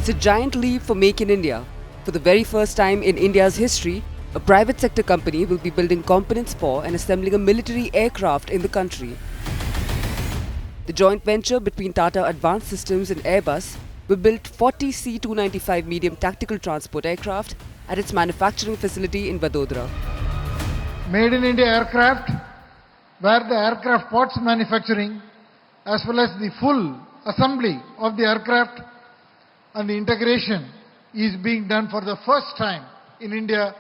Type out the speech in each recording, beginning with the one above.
It's a giant leap for Make in India. For the very first time in India's history, a private sector company will be building components for and assembling a military aircraft in the country. The joint venture between Tata Advance Systems and Airbus will build 40 C-295 medium tactical transport aircraft at its manufacturing facility in Vadodara. Made in India aircraft, where the aircraft parts manufacturing as well as the full assembly of the aircraft and the integration is being done for the first time in India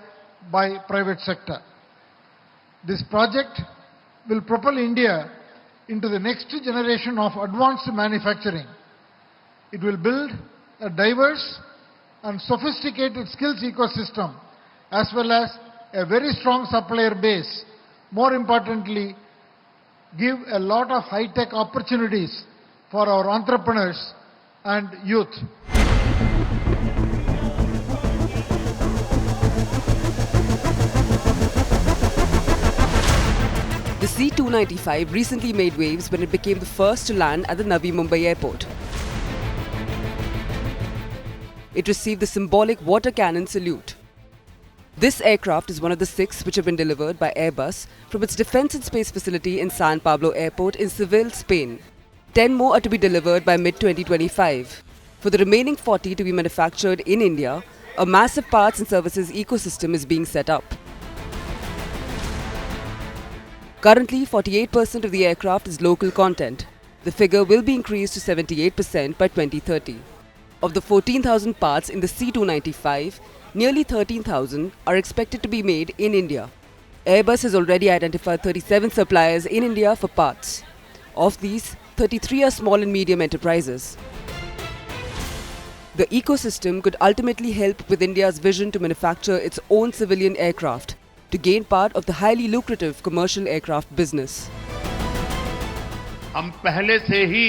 by private sector. This project will propel India into the next generation of advanced manufacturing. It will build a diverse and sophisticated skills ecosystem as well as a very strong supplier base. More importantly, give a lot of high-tech opportunities for our entrepreneurs and youth. The C-295 recently made waves when it became the first to land at the Navi Mumbai airport. It received the symbolic water cannon salute. This aircraft is one of the 6 which have been delivered by Airbus from its defence and space facility in San Pablo Airport in Seville, Spain. 10 more are to be delivered by mid-2025. For the remaining 40 to be manufactured in India, a massive parts and services ecosystem is being set up. Currently, 48% of the aircraft is local content. The figure will be increased to 78% by 2030. Of the 14,000 parts in the C-295, nearly 13,000 are expected to be made in India. Airbus has already identified 37 suppliers in India for parts. Of these, 33 are small and medium enterprises. The ecosystem could ultimately help with India's vision to manufacture its own civilian aircraft, to gain part of the highly lucrative commercial aircraft business. हम पहले से ही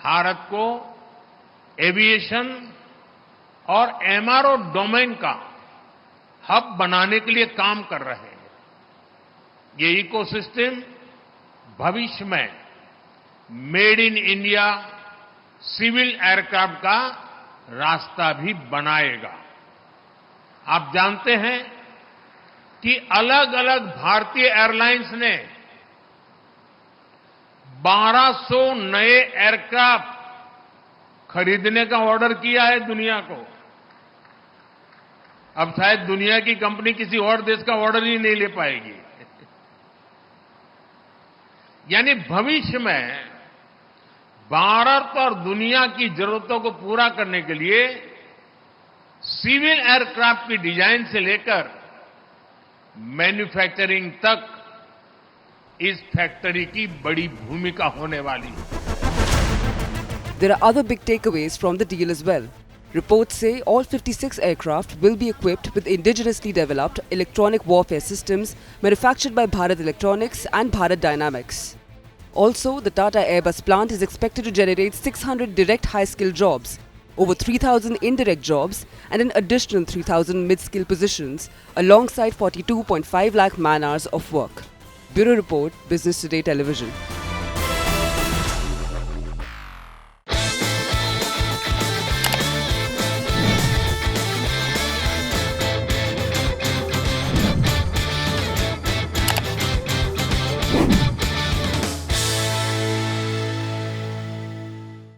भारत को aviation और MRO domain का hub बनाने के लिए काम कर रहे हैं। ये इकोसिस्टम भविष्य में made in India civil aircraft का रास्ता भी बनाएगा। आप जानते हैं कि अलग-अलग भारतीय एयरलाइंस ने 1200 नए एयरक्राफ्ट खरीदने का ऑर्डर किया है दुनिया को। अब शायद दुनिया की कंपनी किसी और देश का ऑर्डर ही नहीं ले पाएगी। यानी भविष्य में भारत और दुनिया की जरूरतों को पूरा करने के लिए सिविल एयरक्राफ्ट की डिजाइन से लेकर मैन्युफैक्चरिंग तक इस फैक्ट्री की बड़ी भूमिका होने वाली है। There are other big takeaways from the deal as well. Reports say all 56 aircraft will be equipped with indigenously developed electronic warfare systems manufactured by Bharat Electronics and Bharat Dynamics. Also, the Tata-Airbus plant is expected to generate 600 direct high-skill jobs, over 3,000 indirect jobs and an additional 3,000 mid-skill positions alongside 42.5 lakh man-hours of work. Bureau Report, Business Today Television.